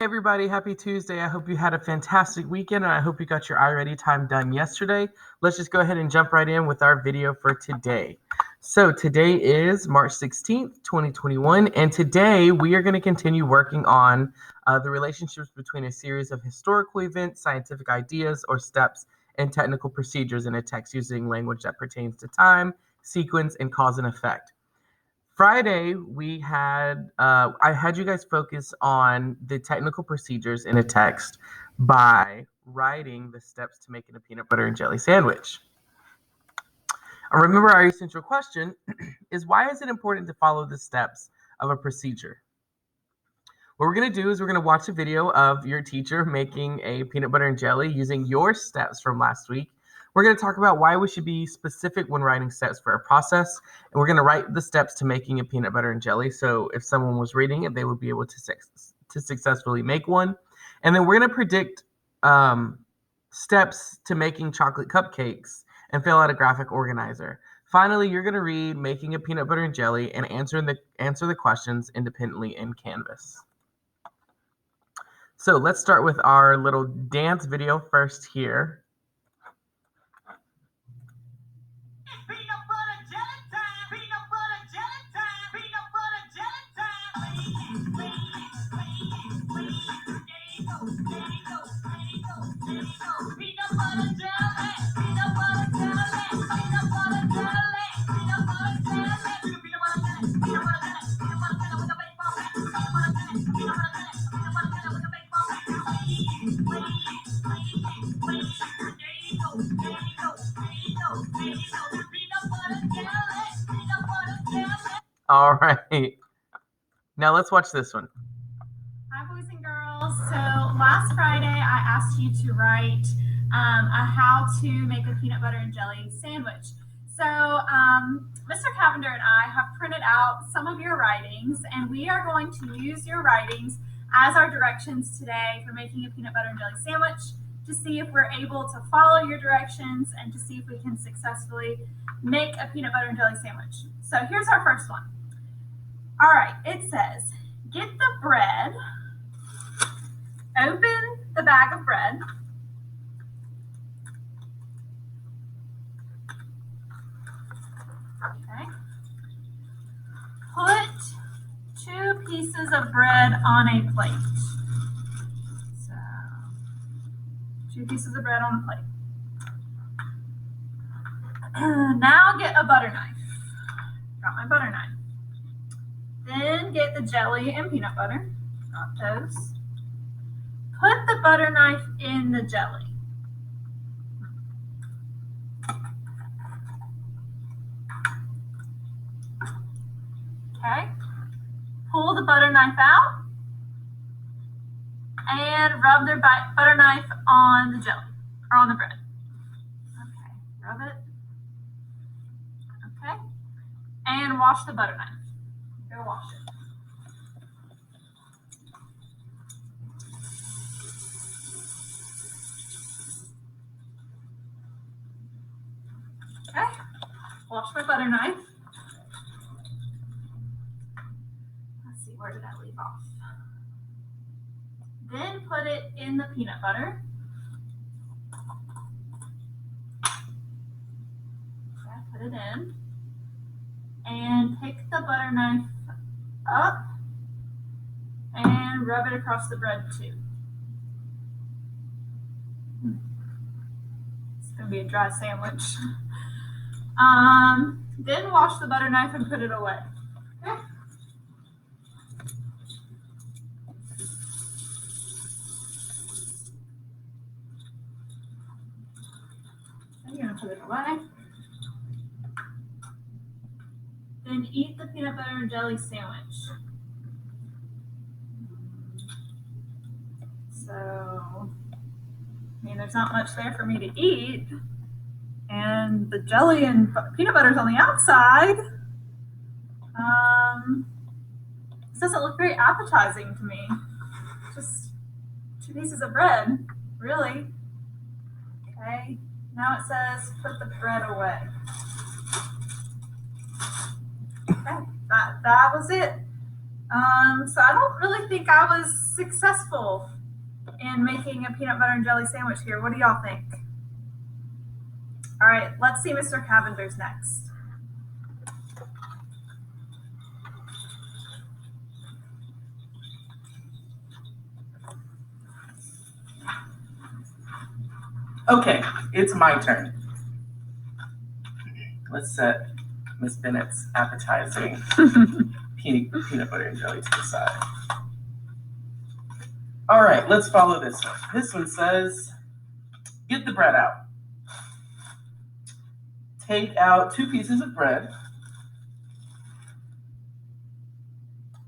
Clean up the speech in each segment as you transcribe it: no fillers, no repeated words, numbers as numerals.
Everybody, happy Tuesday. I hope you had a fantastic weekend and I hope you got your iReady time done yesterday. Let's just go ahead and jump right in with our video for today. So today is March 16th, 2021, and today we are going to continue working on the relationships between a series of historical events, scientific ideas, or steps and technical procedures in a text using language that pertains to time, sequence, and cause and effect. Friday, I had you guys focus on the technical procedures in a text by writing the steps to making a peanut butter and jelly sandwich. Remember, our essential question is, why is it important to follow the steps of a procedure? What we're going to do is we're going to watch a video of your teacher making a peanut butter and jelly using your steps from last week. We're going to talk about why we should be specific when writing steps for a process, and we're going to write the steps to making a peanut butter and jelly, so if someone was reading it, they would be able to successfully make one. And then we're going to predict steps to making chocolate cupcakes and fill out a graphic organizer. Finally, you're going to read making a peanut butter and jelly and answer the questions independently in Canvas. So let's start with our little dance video first here. All right. Now let's watch this one. Hi, boys and girls. So last Friday, I asked you to write a how to make a peanut butter and jelly sandwich. So Mr. Cavender and I have printed out some of your writings, and we are going to use your writings as our directions today for making a peanut butter and jelly sandwich, to see if we're able to follow your directions and to see if we can successfully make a peanut butter and jelly sandwich. So here's our first one. All right, it says, get the bread, open the bag of bread, okay, put 2 pieces of bread on a plate. So, 2 pieces of bread on a plate. Now get a butter knife. Got my butter knife. Then get the jelly and peanut butter. Got those. Put the butter knife in the jelly. Okay. Pull the butter knife out and rub the butter knife on the jelly, or on the bread. Okay, rub it. Okay. And wash the butter knife. Go wash it. Okay, wash my butter knife. Let's see, where did I leave off? Then put it in the peanut butter. Okay, put it in. And pick the butter knife up and rub it across the bread too. It's gonna be a dry sandwich. Then wash the butter knife and put it away. Okay. Then you're gonna put it away. Then eat the peanut butter and jelly sandwich. So, I mean, there's not much there for me to eat. And the jelly and peanut butter's on the outside. This doesn't look very appetizing to me. Just 2 pieces of bread, really. Okay, now it says put the bread away. Okay, that was it. So I don't really think I was successful in making a peanut butter and jelly sandwich here. What do y'all think? All right, let's see Mr. Cavender's next. Okay, it's my turn. Let's set Miss Bennett's appetizing peanut butter and jelly to the side. All right, let's follow this one. This one says, get the bread out. Take out 2 pieces of bread.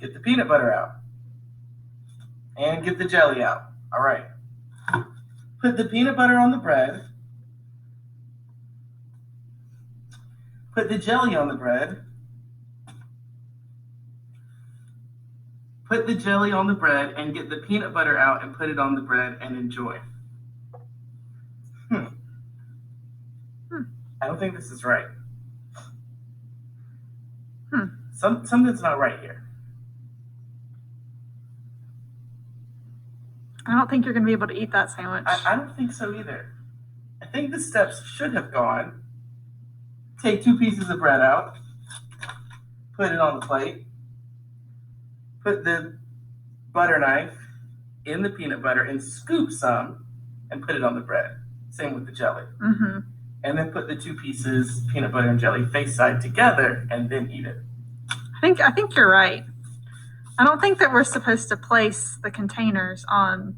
Get the peanut butter out. And get the jelly out. All right. Put the peanut butter on the bread. Put the jelly on the bread. Put the jelly on the bread and get the peanut butter out and put it on the bread and enjoy. I don't think this is right. Something's not right here. I don't think you're going to be able to eat that sandwich. I don't think so either. I think the steps should have gone. Take 2 pieces of bread out. Put it on the plate. Put the butter knife in the peanut butter and scoop some and put it on the bread. Same with the jelly. Mm-hmm. And then put the 2 pieces peanut butter and jelly face side together and then eat it. I think you're right. I don't think that we're supposed to place the containers on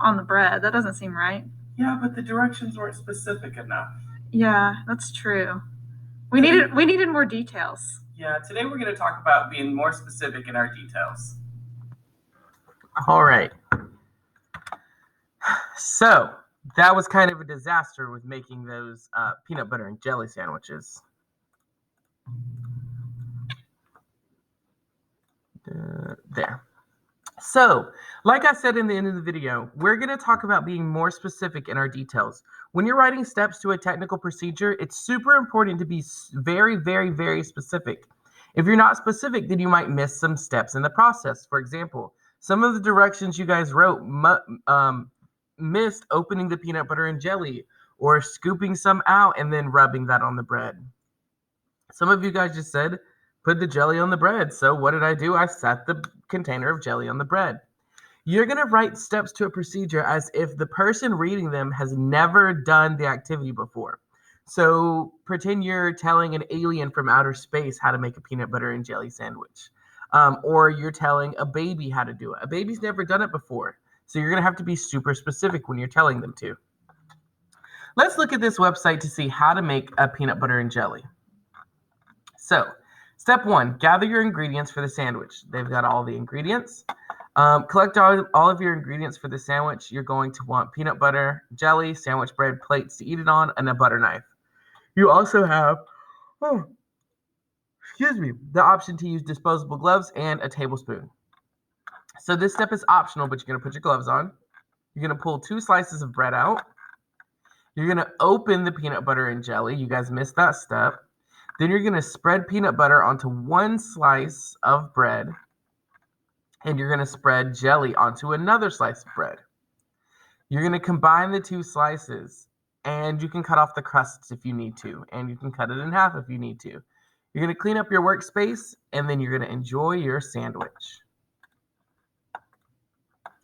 the bread. That doesn't seem right. Yeah, but the directions weren't specific enough. Yeah, that's true. We needed more details. Yeah, today we're going to talk about being more specific in our details. All right. So that was kind of a disaster with making those peanut butter and jelly sandwiches. There. So, like I said in the end of the video, we're going to talk about being more specific in our details. When you're writing steps to a technical procedure, it's super important to be very, very, very specific. If you're not specific, then you might miss some steps in the process. For example, some of the directions you guys wrote missed opening the peanut butter and jelly or scooping some out and then rubbing that on the bread. Some of you guys just said, put the jelly on the bread. So what did I do? I set the container of jelly on the bread. You're going to write steps to a procedure as if the person reading them has never done the activity before. So pretend you're telling an alien from outer space how to make a peanut butter and jelly sandwich. Or you're telling a baby how to do it. A baby's never done it before. So you're going to have to be super specific when you're telling them to. Let's look at this website to see how to make a peanut butter and jelly. So, step 1, gather your ingredients for the sandwich. They've got all the ingredients. Collect all of your ingredients for the sandwich. You're going to want peanut butter, jelly, sandwich bread, plates to eat it on, and a butter knife. You also have, the option to use disposable gloves and a tablespoon. So this step is optional, but you're going to put your gloves on. You're going to pull 2 slices of bread out. You're going to open the peanut butter and jelly. You guys missed that step. Then you're going to spread peanut butter onto 1 slice of bread. And you're going to spread jelly onto another slice of bread. You're going to combine the 2 slices. And you can cut off the crusts if you need to. And you can cut it in half if you need to. You're going to clean up your workspace. And then you're going to enjoy your sandwich.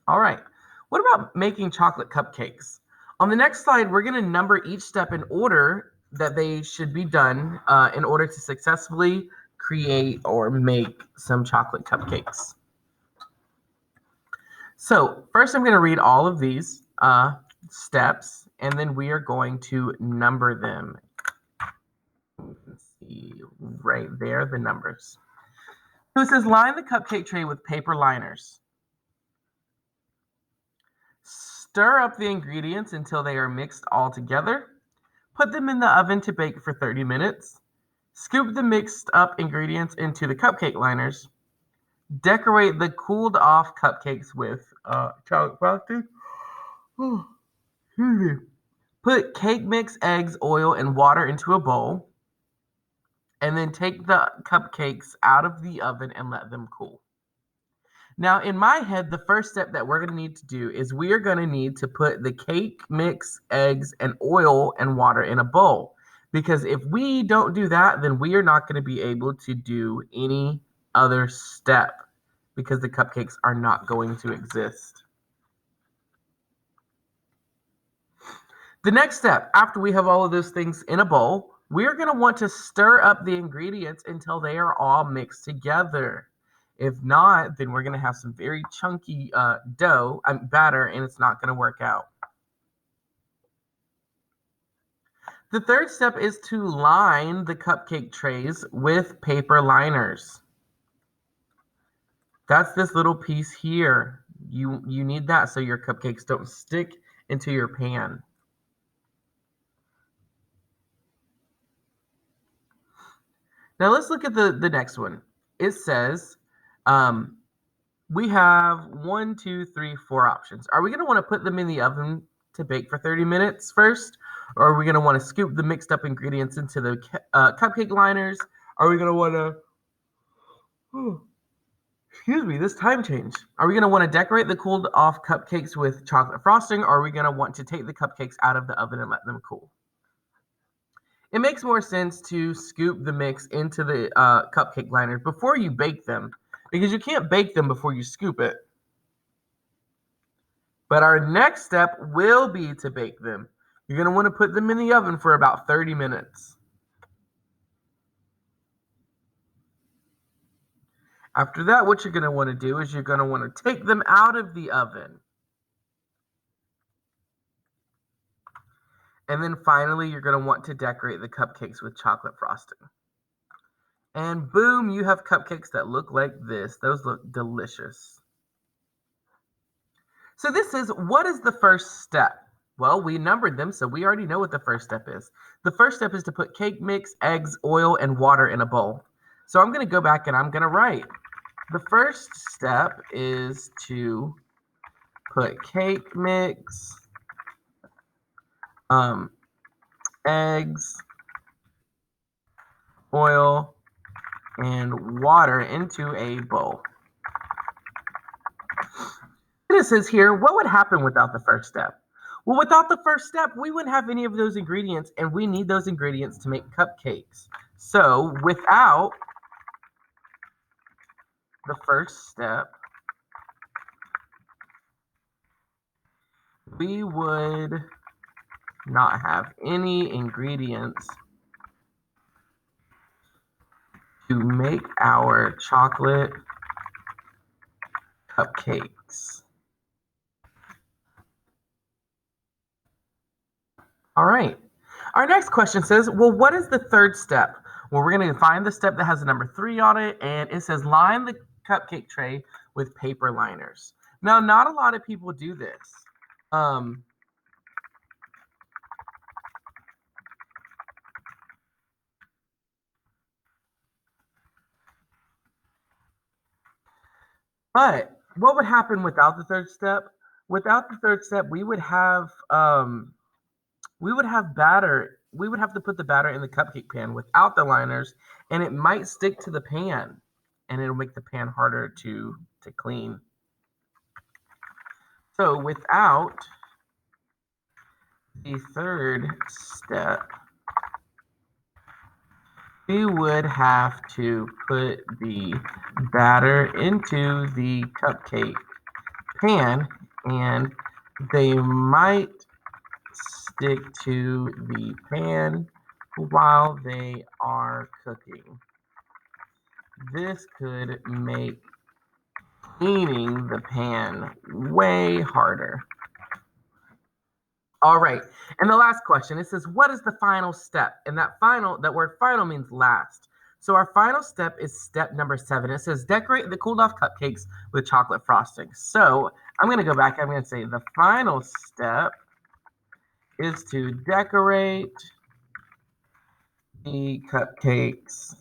All right. What about making chocolate cupcakes? On the next slide, we're going to number each step in order that they should be done in order to successfully create or make some chocolate cupcakes. So first I'm going to read all of these steps, and then we are going to number them. You can see right there the numbers. So it says line the cupcake tray with paper liners. Stir up the ingredients until they are mixed all together. Put them in the oven to bake for 30 minutes. Scoop the mixed up ingredients into the cupcake liners. Decorate the cooled off cupcakes with chocolate frosting. Put cake mix, eggs, oil, and water into a bowl. And then take the cupcakes out of the oven and let them cool. Now, in my head, the first step that we're going to need to do is we are going to need to put the cake mix, eggs, and oil and water in a bowl. Because if we don't do that, then we are not going to be able to do any other step because the cupcakes are not going to exist. The next step, after we have all of those things in a bowl, we're going to want to stir up the ingredients until they are all mixed together. If not, then we're going to have some very chunky batter, and it's not going to work out. The third step is to line the cupcake trays with paper liners. That's this little piece here. You need that so your cupcakes don't stick into your pan. Now let's look at the next one. It says we have 1, 2, 3, 4 options. Are we going to want to put them in the oven to bake for 30 minutes first? Or are we going to want to scoop the mixed up ingredients into the cupcake liners? Are we going to want to, excuse me, this time change. Are we going to want to decorate the cooled off cupcakes with chocolate frosting? Or are we going to want to take the cupcakes out of the oven and let them cool? It makes more sense to scoop the mix into the cupcake liners before you bake them, because you can't bake them before you scoop it. But our next step will be to bake them. You're going to want to put them in the oven for about 30 minutes. After that, what you're going to want to do is you're going to want to take them out of the oven. And then finally, you're going to want to decorate the cupcakes with chocolate frosting. And boom, you have cupcakes that look like this. Those look delicious. So this is, what is the first step? Well, we numbered them, so we already know what the first step is. The first step is to put cake mix, eggs, oil, and water in a bowl. So I'm going to go back and I'm going to write. The first step is to put cake mix, eggs, oil, and water into a bowl. It says here, what would happen without the first step? Well, without the first step, we wouldn't have any of those ingredients, and we need those ingredients to make cupcakes. So without the first step, we would not have any ingredients to make our chocolate cupcakes. All right. Our next question says, well, what is the third step? Well, we're going to find the step that has the number 3 on it, and it says line the cupcake tray with paper liners. Now, not a lot of people do this. But what would happen without the third step? Without the third step, we would have batter. We would have to put the batter in the cupcake pan without the liners, and it might stick to the pan, and it'll make the pan harder to clean. So without the third step, we would have to put the batter into the cupcake pan, and they might stick to the pan while they are cooking. This could make cleaning the pan way harder. All right, and the last question, it says, what is the final step? And that word final means last. So our final step is step number 7. It says decorate the cooled off cupcakes with chocolate frosting. So I'm going to go back. I'm going to say the final step is to decorate the cupcakes,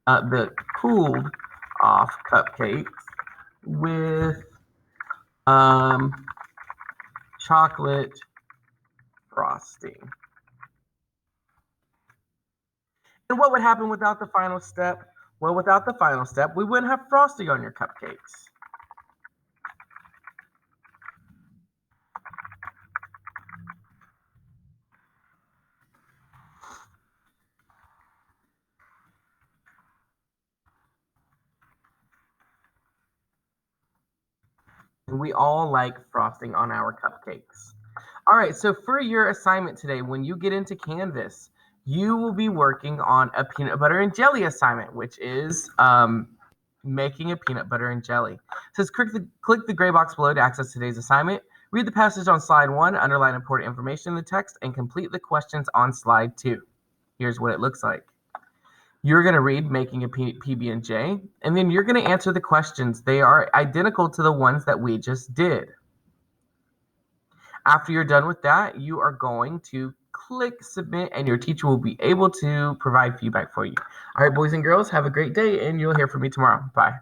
the cooled off cupcakes with chocolate frosting. And what would happen without the final step? Well, without the final step, we wouldn't have frosting on your cupcakes. And we all like frosting on our cupcakes. All right, so for your assignment today, when you get into Canvas, you will be working on a peanut butter and jelly assignment, which is making a peanut butter and jelly. It says click the gray box below to access today's assignment. Read the passage on slide 1, underline important information in the text, and complete the questions on slide 2. Here's what it looks like. You're going to read making a PB&J, and then you're going to answer the questions. They are identical to the ones that we just did. After you're done with that, you are going to click submit, and your teacher will be able to provide feedback for you. All right, boys and girls, have a great day, and you'll hear from me tomorrow. Bye.